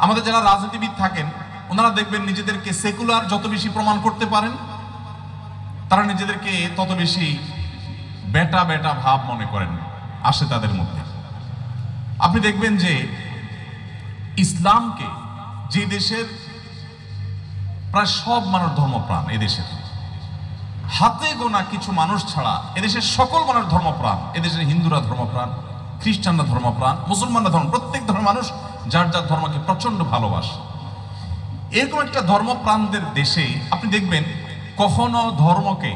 আমাদের যারা রাজনীতিবিদ থাকেন ওনারা দেখবেন নিজেদেরকে সেকুলার যত বেশি প্রমাণ করতে পারেন তারা নিজেদেরকে তত বেশি বেটা বেটা ভাব মনে করেন আসে তাদের মধ্যে। আপনি দেখবেন যে ইসলামকে যে দেশের প্রায় সব মানুষ ধর্মপ্রাণ, এদেশের হাতে গোনা কিছু মানুষ ছাড়া এদেশের সকল মানুষ ধর্মপ্রাণ। এদেশের হিন্দুরা ধর্মপ্রাণ, খ্রিস্টানরা ধর্মপ্রাণ, মুসলমানরা প্রত্যেক ধর্মের মানুষ যার যার ধর্মকে প্রচন্ড ভালোবাসে। এরকম একটা ধর্মপ্রাণদের দেশে আপনি দেখবেন কখনো ধর্মকে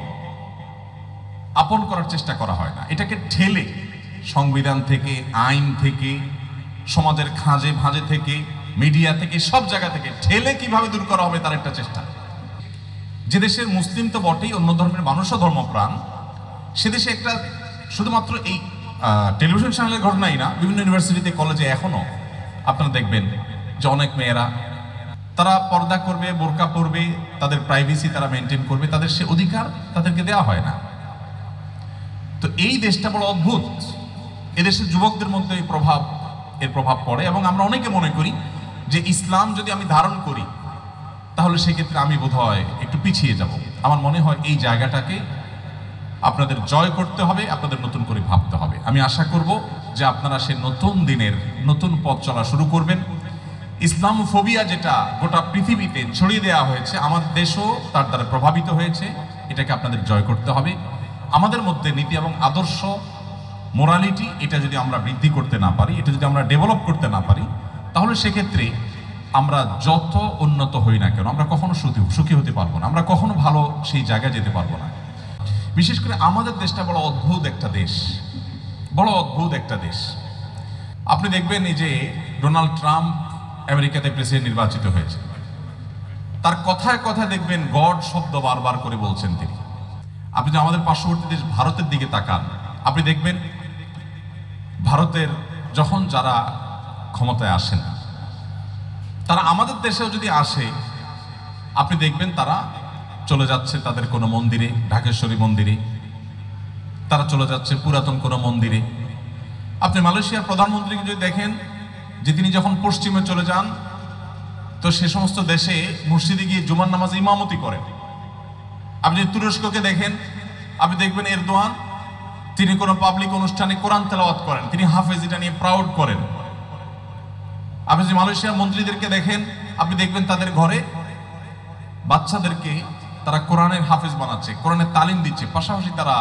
আপন করার চেষ্টা করা হয় না। এটাকে ঠেলে সংবিধান থেকে, আইন থেকে, সমাজের খাঁজে ভাঁজে থেকে, মিডিয়া থেকে, সব জায়গা থেকে ঠেলে কিভাবে দূর করা হবে তার একটা চেষ্টা। যে দেশের মুসলিম তো বটেই, অন্য ধর্মের মানুষও ধর্মপ্রাণ, সে দেশে একটা শুধুমাত্র এই টেলিভিশন চ্যানেলের ঘটনাই না, বিভিন্ন ইউনিভার্সিটিতে, কলেজে এখনো আপনারা দেখবেন যে অনেক মেয়েরা তারা পর্দা করবে, বোরকা পরবে, তাদের প্রাইভেসি তারা মেনটেন করবে, তাদের সে অধিকার তাদেরকে দেওয়া হয় না। তো এই দেশটা বড় অদ্ভুত। এদেশের যুবকদের মধ্যে এর প্রভাব পড়ে এবং আমরা অনেকে মনে করি যে ইসলাম যদি আমি ধারণ করি তাহলে সেক্ষেত্রে আমি বোধহয় একটু পিছিয়ে যাব। আমার মনে হয় এই জায়গাটাকে আপনাদের জয় করতে হবে, আপনাদের নতুন করে ভাবতে হবে। আমি আশা করব যে আপনারা সে নতুন দিনের নতুন পথ চলা শুরু করবেন। ইসলামোফোবিয়া যেটা গোটা পৃথিবীতে ছড়িয়ে দেওয়া হয়েছে, আমাদের দেশও তার দ্বারা প্রভাবিত হয়েছে, এটাকে আপনাদের জয় করতে হবে। আমাদের মধ্যে নীতি এবং আদর্শ, মোরালিটি, এটা যদি আমরা বৃদ্ধি করতে না পারি, এটা যদি আমরা ডেভেলপ করতে না পারি, তাহলে সেক্ষেত্রে আমরা যত উন্নত হই না কেন আমরা কখনো সুখী হতে পারবো না, আমরা কখনো ভালো সেই জায়গায় যেতে পারবো না। বিশেষ করে আমাদের দেশটা বড় অদ্ভুত একটা দেশ, বড় অদ্ভুত একটা দেশ। আপনি দেখবেন এই যে ডোনাল্ড ট্রাম্প আমেরিকাতে প্রেসিডেন্ট নির্বাচিত হয়েছে, তার কথায় কথায় দেখবেন গড শব্দ বারবার করে বলছেন তিনি। আপনি যদি আমাদের পার্শ্ববর্তী দেশ ভারতের দিকে তাকান, আপনি দেখবেন ভারতের যখন যারা ক্ষমতায় আসেন তারা আমাদের দেশেও যদি আসে, আপনি দেখবেন তারা চলে যাচ্ছে তাদের কোনো মন্দিরে, ঢাকেশ্বরী মন্দিরে, তারা চলে যাচ্ছে পুরাতন কোনো মন্দিরে। আপনি মালয়েশিয়ার প্রধানমন্ত্রীকে যদি দেখেন যে তিনি যখন পশ্চিমে চলে যান তো সে সমস্ত দেশে মসজিদে গিয়ে জুমার নামাজে ইমামতি করেন। আপনি যদি তুরস্ককে দেখেন, আপনি দেখবেন এরদোয়ান তিনি কোনো পাবলিক অনুষ্ঠানে কোরআন তেলাওয়াত করেন, তিনি হাফেজ, এটা নিয়ে প্রাউড করেন। আপনি যদি মালয়েশিয়ার মন্ত্রীদেরকে দেখেন, আপনি দেখবেন তাদের ঘরে বাচ্চাদেরকে তারা কোরআনের হাফেজ বানাচ্ছে, কোরআনের তালিম দিচ্ছে, পাশাপাশি তারা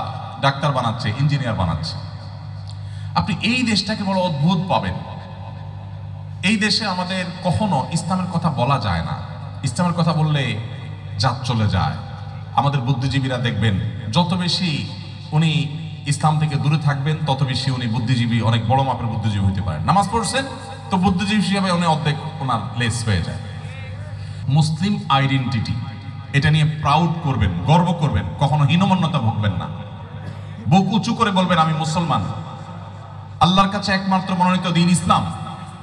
ডাক্তার বানাচ্ছে, ইঞ্জিনিয়ার বানাচ্ছে। আপনি এই দেশটাকে বড় অদ্ভুত পাবেন। এই দেশে আমাদের কখনো ইসলামের কথা বলা যায় না। ইসলামের কথা বললে জাত চলে যায়। আমাদের বুদ্ধিজীবীরা দেখবেন যত বেশি উনি ইসলাম থেকে দূরে থাকবেন তত বেশি উনি বুদ্ধিজীবী, অনেক বড় মাপের বুদ্ধিজীবী হতে পারেন। নামাজ পড়ছেন তো বুদ্ধিজীবী হিসাবে উনি অর্ধেক ওনার লেস হয়ে যায়। মুসলিম আইডেন্টিটি, এটা নিয়ে প্রাউড করবেন, গর্ব করবেন, কখনো হীনমন্যতা ভুগবেন না। বুক উঁচু করে বলবেন আমি মুসলমান। আল্লাহর কাছে একমাত্র মনোনীত দিন ইসলাম।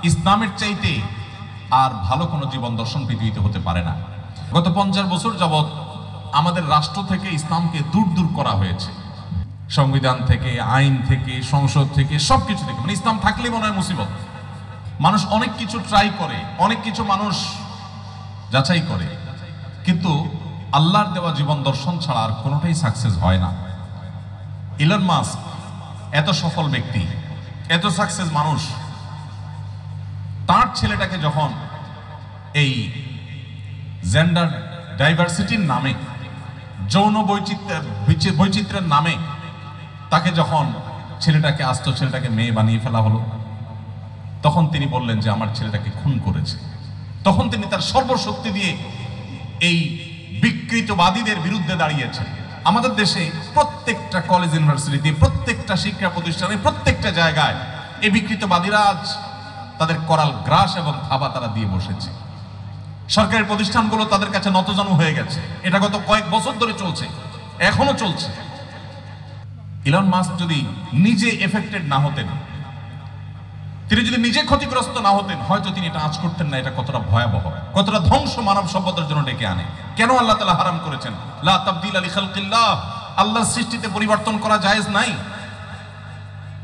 ইসলামের চাইতে আর ভালো কোনো জীবন দর্শন পৃথিবীতে হতে পারে না। গত 50 বছর যাবৎ আমাদের রাষ্ট্র থেকে ইসলামকে দূর দূর করা হয়েছে, সংবিধান থেকে, আইন থেকে, সংসদ থেকে, সবকিছু থেকে। মানে ইসলাম থাকলে মনে হয় মুসিবত। মানুষ অনেক কিছু ট্রাই করে, অনেক কিছু মানুষ যাচাই করে, কিন্তু আল্লাহর দেওয়া জীবন দর্শন ছাড়া আর কোনোটাই সাকসেস হয় না। ইলন মাস্ক এত সফল ব্যক্তি, এত সাকসেস মানুষ, তার ছেলেটাকে যখন এই জেন্ডার ডাইভার্সিটির নামে, যৌন বৈচিত্র্যের নামে তাকে যখন ছেলেটাকে আস্ত ছেলেটাকে মেয়ে বানিয়ে ফেলা হলো, তখন তিনি বললেন যে আমার ছেলেটাকে খুন করেছে। তখন তিনি তার সর্বশক্তি দিয়ে এই বিকৃতবাদীদের বিরুদ্ধে দাঁড়িয়েছেন। আমাদের দেশে প্রত্যেকটা কলেজ, ইউনিভার্সিটিতে, প্রত্যেকটা শিক্ষা প্রতিষ্ঠানে, প্রত্যেকটা জায়গায় এই বিকৃতবাদীরা আজ তাদের করাল গ্রাস এবং থাবা তারা দিয়ে বসেছে। সরকারি প্রতিষ্ঠানগুলো তাদের কাছে নতজানু হয়ে গেছে। এটা গত কয়েক বছর ধরে চলছে, এখনো চলছে। ইলন মাস্ক যদি নিজে এফেক্টেড না হতেন, তিনি যদি নিজে ক্ষতিগ্রস্ত না হতেন, হয়তো তিনি এটা আঁচ করতেন না এটা কতটা ভয়াবহ, কতটা ধ্বংস মানব সভ্যতার জন্য ডেকে আনে। কেন আল্লাহ তাআলা হারাম করেছেন? লা তাবদীলা লিখালকিল্লাহ, আল্লাহর সৃষ্টিতে পরিবর্তন করা জায়েজ নাই।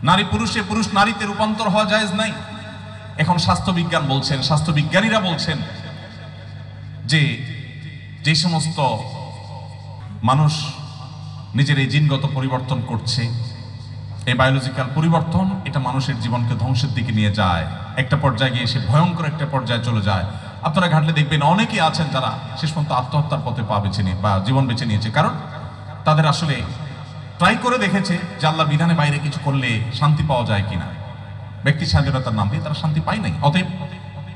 নারী পুরুষে, পুরুষ নারীতে রূপান্তর হওয়া জায়েজ নাই। এখন স্বাস্থ্যবিজ্ঞান বলছেন, স্বাস্থ্যবিজ্ঞানীরা বলছেন যে যে সমস্ত মানুষ নিজের এই জিনগত পরিবর্তন করছে, এই বায়োলজিক্যাল পরিবর্তন, এটা মানুষের জীবনকে ধ্বংসের দিকে নিয়ে যায়, একটা পর্যায়ে গিয়ে সে ভয়ঙ্কর একটা পর্যায়ে চলে যায়। আপনারা ঘাটলে দেখবেন অনেকেই আছেন যারা শেষ পর্যন্ত আত্মহত্যার পথে পা বেছে নিয়ে বা জীবন বেছে নিয়েছে, কারণ তাদের আসলে ট্রাই করে দেখেছে যে আল্লাহর বিধানের বাইরে কিছু করলে শান্তি পাওয়া যায় কিনা, ব্যক্তি স্বাধীনতার নাম দিয়ে তারা শান্তি পায় নাই। অতএব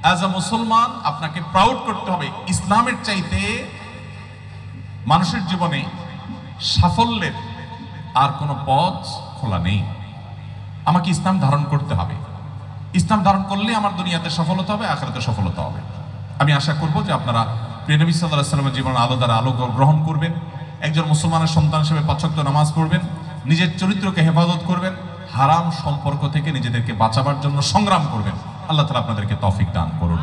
অ্যাজ আ মুসলমান আপনাকে প্রাউড করতে হবে, ইসলামের চাইতে মানুষের জীবনে সাফল্যের আর কোনো পথ খোলা নেই। আমাকে ইসলাম ধারণ করতে হবে, ইসলাম ধারণ করলে আমার দুনিয়াতে সফলতা হবে, আখিরাতে সফলতা হবে। আমি আশা করব যে আপনারা প্রিয় নবী সাল্লাল্লাহু আলাইহি ওয়াসাল্লামের জীবনের আলো দ্বারা আলো গ্রহণ করবেন, একজন মুসলমানের সন্তান হিসেবে 5 ওয়াক্ত নামাজ পড়বেন, নিজের চরিত্রকে হেফাজত করবেন, হারাম সম্পর্ক থেকে নিজেদেরকে বাঁচাবার জন্য সংগ্রাম করবেন। আল্লাহ তাআলা আপনাদেরকে তৌফিক দান করুন।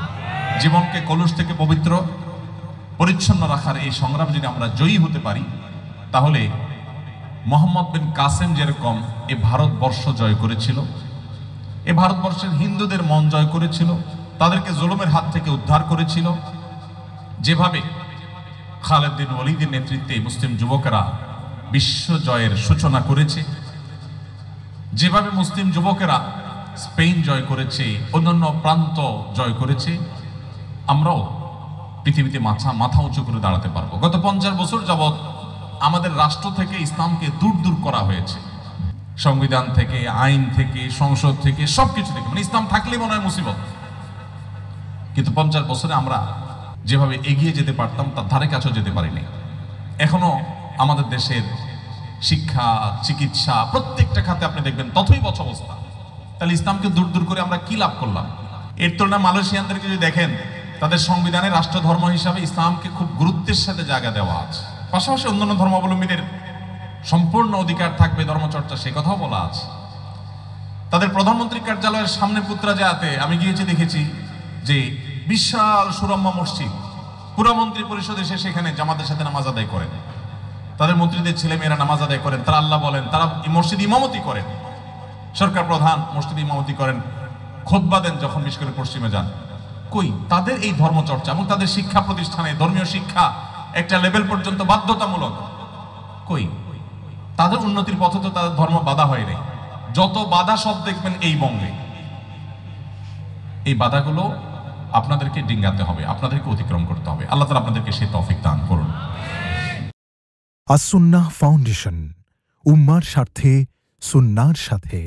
জীবনকে কলুষ থেকে পবিত্র পরিচ্ছন্ন রাখার এই সংগ্রাম যদি আমরা জয়ী হতে পারি, তাহলে মোহাম্মদ বিন কাসেম যেরকম এ ভারতবর্ষ জয় করেছিল, এ ভারতবর্ষের হিন্দুদের মন জয় করেছিল, তাদেরকে জুলুমের হাত থেকে উদ্ধার করেছিল, যেভাবে খালেদ বিন ওয়ালিদের নেতৃত্বে মুসলিম যুবকেরা বিশ্ব জয়ের সূচনা করেছে, যেভাবে মুসলিম যুবকেরা স্পেন জয় করেছে, অন্যান্য প্রান্ত জয় করেছে, আমরাও পৃথিবীতে মাথা উঁচু করে দাঁড়াতে পারবো। গত 50 বছর যাবৎ আমাদের রাষ্ট্র থেকে ইসলামকে দূর দূর করা হয়েছে, সংবিধান থেকে, আইন থেকে, সংসদ থেকে, সবকিছু থেকে, মানে ইসলাম থাকলে মনে হয় মুসিবত। কিন্তু 50 বছরে আমরা যেভাবে এগিয়ে যেতে পারতাম তার ধারে কাছেও যেতে পারিনি। এখনো আমাদের দেশের শিক্ষা, চিকিৎসা, প্রত্যেকটা খাতে আপনি দেখবেন তথৈবচ অবস্থা। তাহলে ইসলামকে দূর দূর করে আমরা কি লাভ করলাম? এর তুলনায় মালয়েশিয়ানদেরকে যদি দেখেন, তাদের সংবিধানে রাষ্ট্র ধর্ম হিসাবে ইসলামকে খুব গুরুত্বের সাথে জায়গা দেওয়া আছে। পাশাপাশি অন্যান্য ধর্মাবলম্বীদের সম্পূর্ণ অধিকার থাকবে ধর্মচর্চা, সে কথাও বলা আছে। তাদের প্রধানমন্ত্রী কার্যালয়ের সামনে পুত্রাজায়াতে আমি গিয়েছি, দেখেছি যে বিশাল সুরম্য মসজিদ, পুরো মন্ত্রী পরিষদ এসে সেখানে জামাতের সাথে নামাজ আদায় করেন, তাদের মন্ত্রীদের ছেলে মেয়েরা নামাজ আদায় করেন, তারা আল্লাহ বলেন, তারা মসজিদ ইমামতি করেন, সরকার প্রধান মসজিদ ইমামতি করেন, খুতবা দেন যখন বিশেষ করে পশ্চিমে যান। কই তাদের এই ধর্মচর্চা এবং তাদের শিক্ষা প্রতিষ্ঠানে ধর্মীয় শিক্ষা একটা লেভেল পর্যন্ত বাধ্যতামূলক? কই তাদের উন্নতির পথে তো তাদের ধর্ম বাধা হয় নাই। যত বাধা সব দেখবেন এই বঙ্গে। এই বাধাগুলো আপনাদেরকে ডিঙ্গাতে হবে, আপনাদেরকে অতিক্রম করতে হবে। আল্লাহ তাআলা আপনাদেরকে সেই তৌফিক দান করুন। আস-সুন্নাহ ফাউন্ডেশন, উম্মার স্বার্থে সুন্নাহর সাথে।